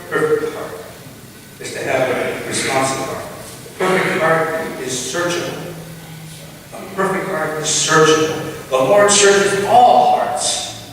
perfect heart is to have a responsive heart. The perfect heart is searchable. A perfect heart is searchable. The Lord searches all hearts.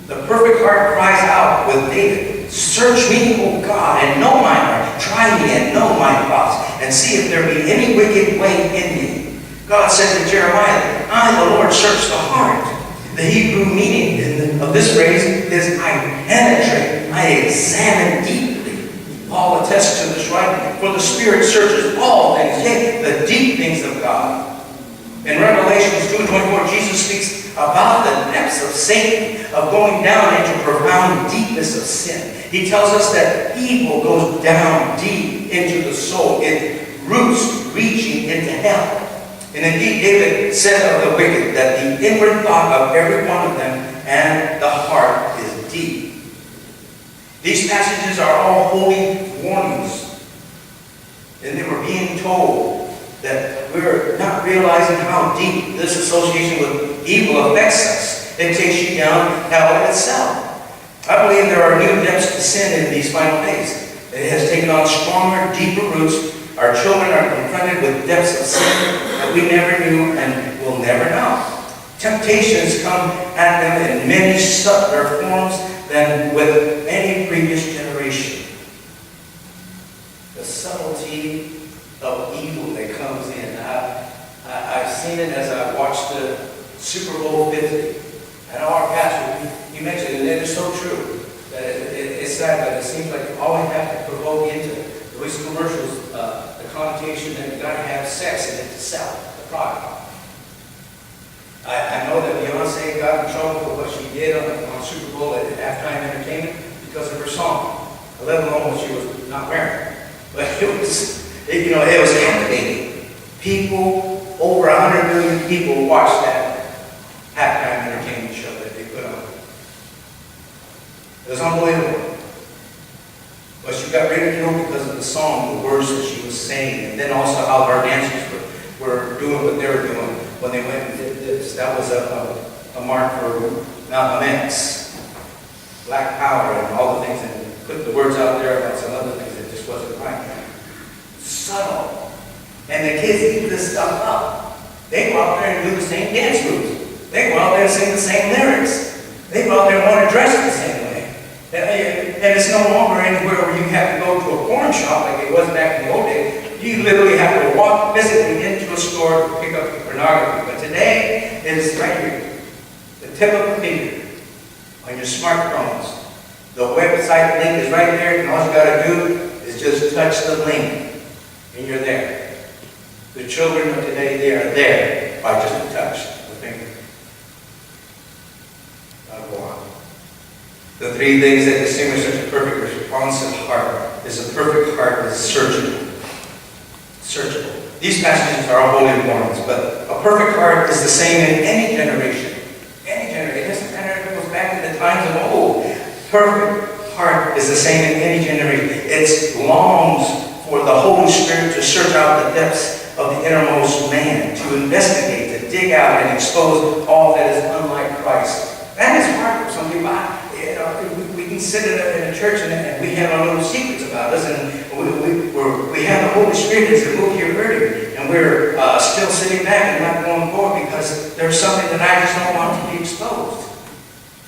The perfect heart cries out with David, "Search me, O God, and know my heart. Try me and know my thoughts, and see if there be any wicked way in me." God said to Jeremiah, "I, the Lord, search the heart." The Hebrew meaning of this phrase is I penetrate, I examine deeply. Paul attests to this writing, for the Spirit searches all things, yea, the deep things of God. In Revelation 2:24, Jesus speaks about the depths of Satan, of going down into profound deepness of sin. He tells us that evil goes down deep into the soul. It roots reaching into hell. And indeed, David said of the wicked that the inward thought of every one of them and the heart is deep. These passages are all holy warnings. And they were being told that we're not realizing how deep this association with evil affects us. It takes you down hell itself. I believe there are new depths to sin in these final days. It has taken on stronger, deeper roots. Our children are confronted with depths of sin that we never knew and will never know. Temptations come at them in many subtler forms than with any previous generation. The subtlety of evil that comes in. I've seen it as I watched the Super Bowl 50. I know our pastor, he mentioned it, and it is so true. That it's sad, but it seems like all we have to provoke into those commercials, the connotation that you've got to have sex in it to sell the product. I know that Beyonce got in trouble for what she did on Super Bowl at halftime entertainment because of her song, let alone what she was not wearing. But it was captivating. People, over 100 million people watched that halftime entertainment show that they put on. It was unbelievable. But she got ridiculed because of the song, the words that she was saying, and then also how her dancers were doing what they were doing when they went and did this. That was a mark for Malcolm X, Black Power, and all the things, and put the words out there about some other things that just wasn't right. Subtle. And the kids eat this stuff up. They go out there and do the same dance moves. They go out there and sing the same lyrics. They go out there and want to dress the same way. And it's no longer anywhere where you have to go to a porn shop like it was back in the old days. You literally have to walk physically into a store to pick up the pornography. But today, it is right here. The tip of the finger on your smartphones. The website link is right there, and all you got to do is just touch the link, and you're there. The children of today, they are there by just a touch of the finger. I'll go on. The three things that distinguish such a perfect responsive heart is a perfect heart is searchable. Searchable. These passages are all holy warnings, but a perfect heart is the same in any generation. Any generation. It doesn't matter if it goes back to the times of old. Perfect heart is the same in any generation. It longs for the Holy Spirit to search out the depths of the innermost man, to investigate, to dig out and expose all that is unlike Christ. That is hard for some people. We can sit in a church and we have our little secrets about us, and we have the Holy Spirit as a moved here earlier, and we're still sitting back and not going forward because there's something that I just don't want to be exposed.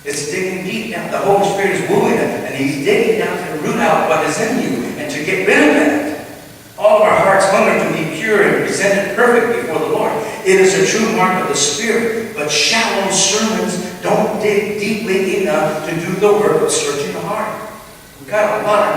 It's digging deep down. The Holy Spirit is wooing it, and He's digging down to root out what is in you and to get rid of that. All of our hearts hunger to be pure and presented perfect before the Lord. It is a true mark of the Spirit, but shallow sermons don't dig deeply enough to do the work of searching the heart. We've got a lot of